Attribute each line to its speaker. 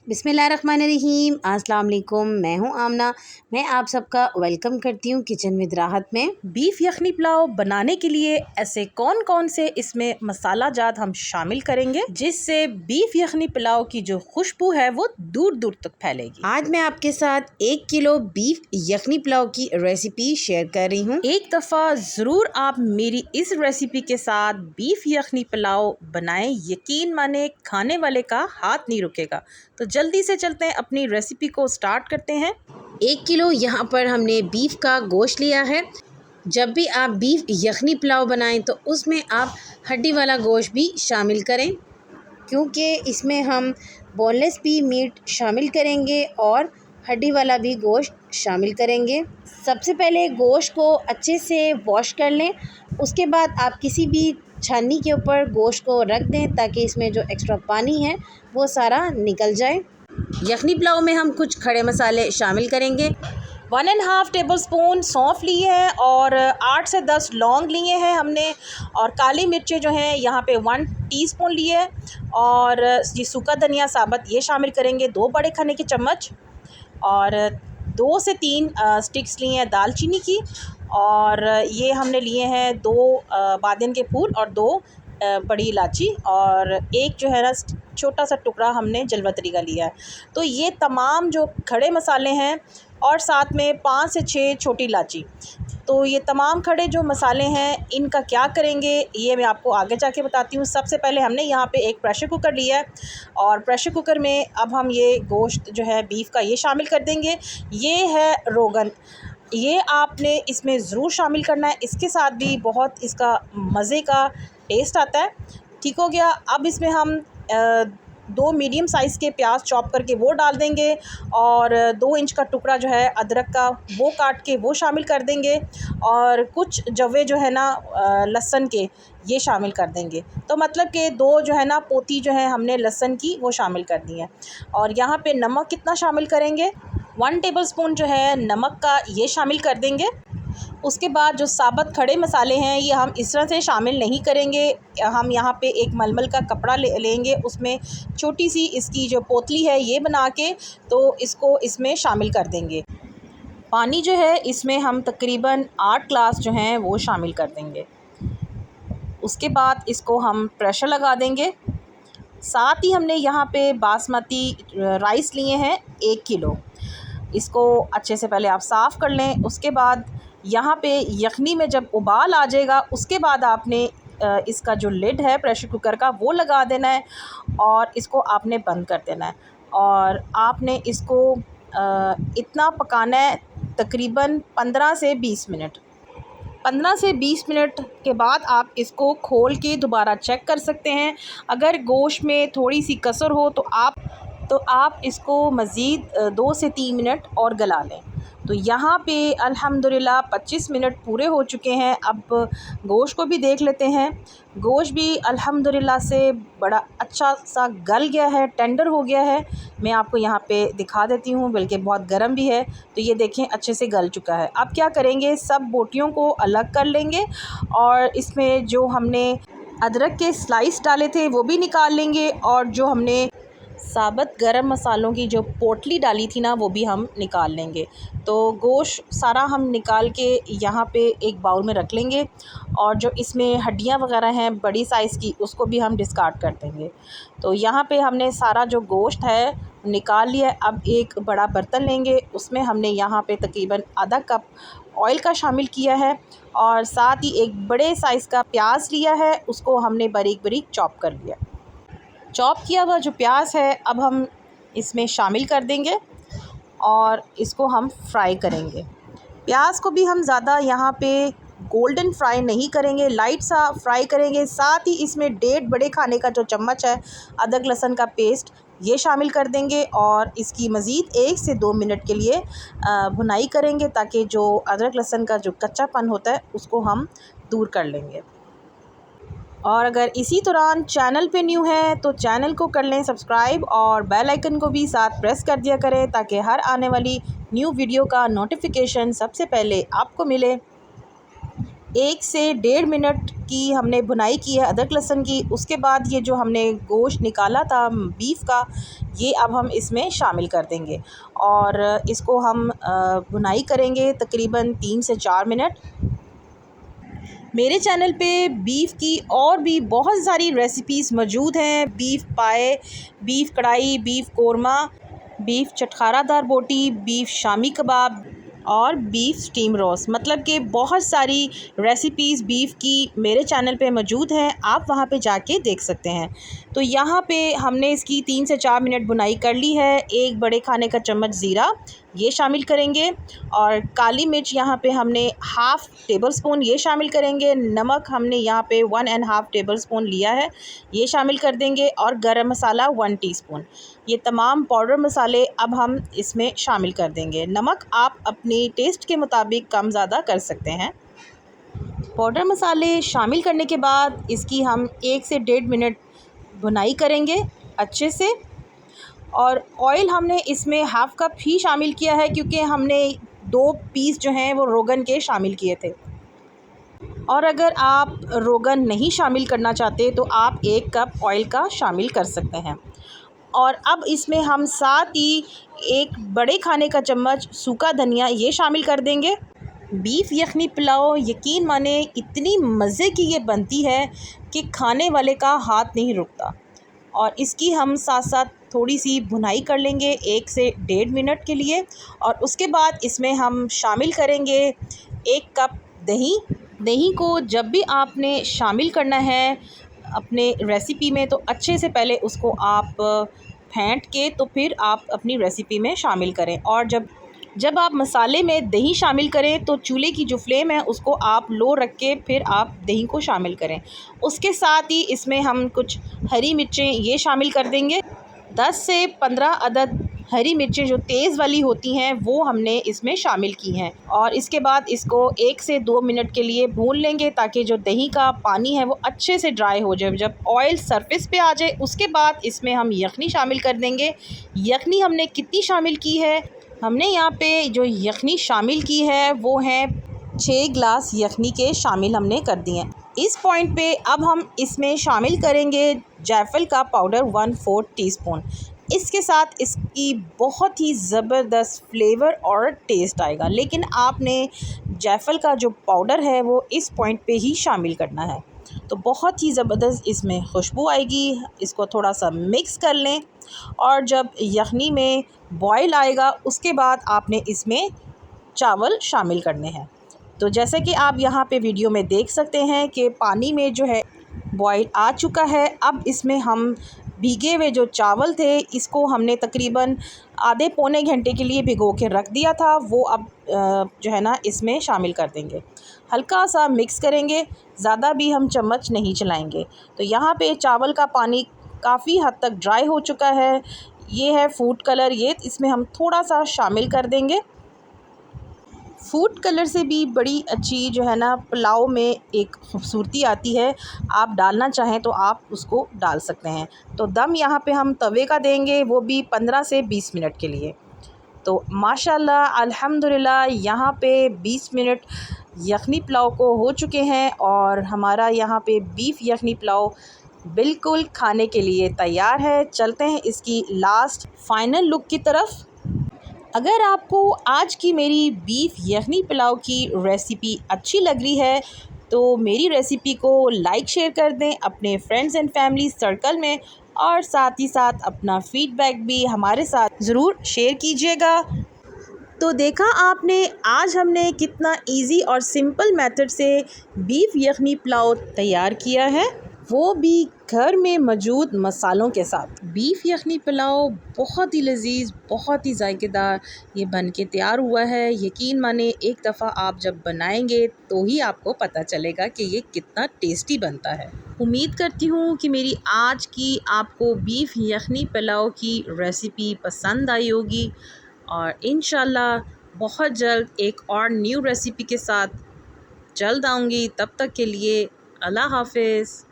Speaker 1: बिस्मिल्लाहिर्रहमानिर्रहीम। अस्सलाम वालेकुम। मैं हूं आमना। मैं आप सबका वेलकम करती हूं किचन विद राहत में।
Speaker 2: बीफ यखनी पुलाव बनाने के लिए ऐसे कौन कौन से इसमें मसाला जात हम शामिल करेंगे जिससे बीफ यखनी पुलाव की जो खुशबू है वो दूर दूर तक फैलेगी।
Speaker 1: आज मैं आपके साथ 1 किलो बीफ यखनी पुलाव की रेसिपी शेयर कर रही हूं।
Speaker 2: एक दफ़ा ज़रूर आप मेरी इस रेसिपी के साथ बीफ यखनी पुलाव बनाएं, यकीन माने खाने वाले का हाथ नहीं रुकेगा। तो जल्दी से चलते हैं, अपनी रेसिपी को स्टार्ट करते हैं।
Speaker 1: 1 किलो यहाँ पर हमने बीफ का गोश्त लिया है। जब भी आप बीफ यखनी पुलाव बनाएं तो उसमें आप हड्डी वाला गोश्त भी शामिल करें, क्योंकि इसमें हम बोनलेस भी मीट शामिल करेंगे और हड्डी वाला भी गोश्त शामिल करेंगे। सबसे पहले गोश्त को अच्छे से वॉश कर लें। उसके बाद आप किसी भी छन्नी के ऊपर गोश्त को रख दें ताकि इसमें जो एक्स्ट्रा पानी है वो सारा निकल जाए। यखनी पुलाव में हम कुछ खड़े मसाले शामिल करेंगे।
Speaker 2: 1.5 टेबल स्पून सौंफ ली है और 8 से 10 लौंग लिए हैं हमने, और काली मिर्चें जो हैं यहाँ पे 1 टीस्पून लिए है, और ये सूखा धनिया साबुत ये शामिल करेंगे 2 बड़े खाने के चम्मच, और 2 से 3 स्टिक्स लिए हैं दालचीनी की, और ये हमने लिए हैं 2 बादिन के फूल और 2 बड़ी इलायची, और एक जो है ना छोटा सा टुकड़ा हमने जलवतरी का लिया है। तो ये तमाम जो खड़े मसाले हैं, और साथ में 5 से 6 छोटी इलायची। तो ये तमाम खड़े जो मसाले हैं इनका क्या करेंगे ये मैं आपको आगे जाके बताती हूँ। सबसे पहले हमने यहाँ पे एक प्रेशर कुकर लिया है, और प्रेशर कुकर में अब हम ये गोश्त जो है बीफ का ये शामिल कर देंगे। ये है रोगन, ये आपने इसमें ज़रूर शामिल करना है, इसके साथ भी बहुत इसका मज़े का टेस्ट आता है। ठीक हो गया। अब इसमें हम 2 मीडियम साइज़ के प्याज चॉप करके वो डाल देंगे, और 2 इंच का टुकड़ा जो है अदरक का वो काट के वो शामिल कर देंगे, और कुछ जवे जो है ना लहसुन के ये शामिल कर देंगे। तो मतलब कि 2 जो है ना पोती जो है हमने लहसुन की वो शामिल कर दी है। और यहाँ पे नमक कितना शामिल करेंगे, 1 टेबल स्पून जो है नमक का ये शामिल कर देंगे। उसके बाद जो साबुत खड़े मसाले हैं ये हम इस तरह से शामिल नहीं करेंगे। हम यहाँ पे एक मलमल का कपड़ा लेंगे, उसमें छोटी सी इसकी जो पोतली है ये बना के तो इसको इसमें शामिल कर देंगे। पानी जो है इसमें हम तकरीबन 8 ग्लास जो हैं वो शामिल कर देंगे। उसके बाद इसको हम प्रेशर लगा देंगे। साथ ही हमने यहाँ पे बासमती राइस लिए हैं 1 किलो। इसको अच्छे से पहले आप साफ़ कर लें। उसके बाद यहाँ पे यखनी में जब उबाल आ जाएगा उसके बाद आपने इसका जो लिड है प्रेशर कुकर का वो लगा देना है, और इसको आपने बंद कर देना है, और आपने इसको इतना पकाना है तकरीबन 15 से 20 मिनट। 15 से 20 मिनट के बाद आप इसको खोल के दोबारा चेक कर सकते हैं। अगर गोश्त में थोड़ी सी कसर हो तो आप इसको मज़ीद 2 से 3 मिनट और गला लें। तो यहाँ पे अल्हम्दुलिल्लाह 25 मिनट पूरे हो चुके हैं। अब गोश्त को भी देख लेते हैं। गोश्त भी अल्हम्दुलिल्लाह से बड़ा अच्छा सा गल गया है, टेंडर हो गया है। मैं आपको यहाँ पे दिखा देती हूँ, बल्कि बहुत गर्म भी है। तो ये देखें अच्छे से गल चुका है। अब क्या करेंगे, सब बोटियों को अलग कर लेंगे, और इसमें जो हमने अदरक के स्लाइस डाले थे वो भी निकाल लेंगे, और जो हमने साबुत गरम मसालों की जो पोटली डाली थी ना वो भी हम निकाल लेंगे। तो गोश्त सारा हम निकाल के यहाँ पे एक बाउल में रख लेंगे, और जो इसमें हड्डियाँ वगैरह हैं बड़ी साइज़ की उसको भी हम डिस्कार्ड कर देंगे। तो यहाँ पे हमने सारा जो गोश्त है निकाल लिया। अब एक बड़ा बर्तन लेंगे, उसमें हमने यहाँ पे तकरीबन आधा कप ऑयल का शामिल किया है, और साथ ही एक बड़े साइज़ का प्याज लिया है, उसको हमने बारीक बारीक चॉप कर लिया। चॉप किया हुआ जो प्याज है अब हम इसमें शामिल कर देंगे, और इसको हम फ्राई करेंगे। प्याज को भी हम ज़्यादा यहाँ पे गोल्डन फ्राई नहीं करेंगे, लाइट सा फ्राई करेंगे। साथ ही इसमें 1.5 बड़े खाने का जो चम्मच है अदरक लहसुन का पेस्ट ये शामिल कर देंगे, और इसकी मज़ीद 1 से 2 मिनट के लिए भुनाई करेंगे, ताकि जो अदरक लहसुन का जो कच्चापन होता है उसको हम दूर कर लेंगे। और अगर इसी दौरान चैनल पे न्यू है तो चैनल को कर लें सब्सक्राइब, और बेल आइकन को भी साथ प्रेस कर दिया करें ताकि हर आने वाली न्यू वीडियो का नोटिफिकेशन सबसे पहले आपको मिले। 1 से 1.5 मिनट की हमने भुनाई की है अदरक लहसुन की। उसके बाद ये जो हमने गोश्त निकाला था बीफ का, ये अब हम इसमें शामिल कर देंगे और इसको हम भुनाई करेंगे तकरीबन 3 से 4 मिनट। मेरे चैनल पे बीफ की और भी बहुत सारी रेसिपीज़ मौजूद हैं। बीफ पाए, बीफ कढ़ाई, बीफ कोरमा, बीफ चटखारादार बोटी, बीफ शामी कबाब और बीफ स्टीम रोस्ट, मतलब कि बहुत सारी रेसिपीज़ बीफ की मेरे चैनल पे मौजूद हैं। आप वहाँ पे जाके देख सकते हैं। तो यहाँ पे हमने इसकी 3 से 4 मिनट भुनाई कर ली है। 1 बड़े खाने का चम्मच ज़ीरा ये शामिल करेंगे और काली मिर्च यहाँ पे हमने हाफ़ टेबल स्पून ये शामिल करेंगे। नमक हमने यहाँ पे 1.5 टेबल स्पून लिया है, ये शामिल कर देंगे और गरम मसाला 1 टीस्पून। ये तमाम पाउडर मसाले अब हम इसमें शामिल कर देंगे। नमक आप अपनी टेस्ट के मुताबिक कम ज़्यादा कर सकते हैं। पाउडर मसाले शामिल करने के बाद इसकी हम 1 से 1.5 मिनट भुनाई करेंगे अच्छे से। और ऑयल हमने इसमें हाफ़ कप ही शामिल किया है क्योंकि हमने 2 पीस जो हैं वो रोगन के शामिल किए थे। और अगर आप रोगन नहीं शामिल करना चाहते तो आप 1 कप ऑयल का शामिल कर सकते हैं। और अब इसमें हम साथ ही 1 बड़े खाने का चम्मच सूखा धनिया ये शामिल कर देंगे। बीफ यखनी पुलाव यकीन माने इतनी मज़े की ये बनती है कि खाने वाले का हाथ नहीं रुकता। और इसकी हम साथ साथ थोड़ी सी भुनाई कर लेंगे 1 से 1.5 मिनट के लिए। और उसके बाद इसमें हम शामिल करेंगे 1 कप दही। दही को जब भी आपने शामिल करना है अपने रेसिपी में तो अच्छे से पहले उसको आप फेंट के तो फिर आप अपनी रेसिपी में शामिल करें। और जब आप मसाले में दही शामिल करें तो चूल्हे की जो फ्लेम है उसको आप लो रख के फिर आप दही को शामिल करें। उसके साथ ही इसमें हम कुछ हरी मिर्चें ये शामिल कर देंगे। 10 से 15 अदद हरी मिर्चें जो तेज़ वाली होती हैं वो हमने इसमें शामिल की हैं। और इसके बाद इसको 1 से 2 मिनट के लिए भून लेंगे ताकि जो दही का पानी है वो अच्छे से ड्राई हो जाए। जब ऑयल सरफेस पे आ जाए उसके बाद इसमें हम यखनी शामिल कर देंगे। यखनी हमने कितनी शामिल की है, हमने यहाँ पे जो यखनी शामिल की है वो है 6 ग्लास यखनी के शामिल हमने कर दिए हैं। इस पॉइंट पे अब हम इसमें शामिल करेंगे जायफल का पाउडर 1/4 टीस्पून। इसके साथ इसकी बहुत ही ज़बरदस्त फ्लेवर और टेस्ट आएगा, लेकिन आपने जायफल का जो पाउडर है वो इस पॉइंट पे ही शामिल करना है तो बहुत ही ज़बरदस्त इसमें खुशबू आएगी। इसको थोड़ा सा मिक्स कर लें और जब यखनी में बॉयल आएगा उसके बाद आपने इसमें चावल शामिल करने हैं। तो जैसे कि आप यहाँ पे वीडियो में देख सकते हैं कि पानी में जो है बॉयल आ चुका है। अब इसमें हम भीगे हुए जो चावल थे इसको हमने तकरीबन आधे पौने घंटे के लिए भिगो के रख दिया था, वो अब जो है ना इसमें शामिल कर देंगे। हल्का सा मिक्स करेंगे, ज़्यादा भी हम चम्मच नहीं चलाएंगे। तो यहाँ पे चावल का पानी काफ़ी हद तक ड्राई हो चुका है। ये है फूड कलर, ये इसमें हम थोड़ा सा शामिल कर देंगे। फूड कलर से भी बड़ी अच्छी जो है ना पुलाव में एक खूबसूरती आती है। आप डालना चाहें तो आप उसको डाल सकते हैं। तो दम यहाँ पे हम तवे का देंगे, वो भी 15 से 20 मिनट के लिए। तो माशाल्लाह अल्हम्दुलिल्लाह यहाँ पे 20 मिनट यखनी पुलाव को हो चुके हैं और हमारा यहाँ पे बीफ यखनी पुलाव बिल्कुल खाने के लिए तैयार है। चलते हैं इसकी लास्ट फाइनल लुक की तरफ। अगर आपको आज की मेरी बीफ यखनी पुलाव की रेसिपी अच्छी लग रही है तो मेरी रेसिपी को लाइक शेयर कर दें अपने फ्रेंड्स एंड फैमिली सर्कल में और साथ ही साथ अपना फीडबैक भी हमारे साथ ज़रूर शेयर कीजिएगा। तो देखा आपने आज हमने कितना इजी और सिंपल मेथड से बीफ यखनी पुलाव तैयार किया है, वो भी घर में मौजूद मसालों के साथ। बीफ यखनी पुलाव बहुत ही लजीज, बहुत ही जायकेदार ये बन के तैयार हुआ है। यकीन माने एक दफ़ा आप जब बनाएंगे तो ही आपको पता चलेगा कि ये कितना टेस्टी बनता है। उम्मीद करती हूँ कि मेरी आज की आपको बीफ यखनी पुलाव की रेसिपी पसंद आई होगी और इंशाल्लाह बहुत जल्द एक और न्यू रेसिपी के साथ जल्द आऊँगी। तब तक के लिए अल्लाह हाफ़िज़।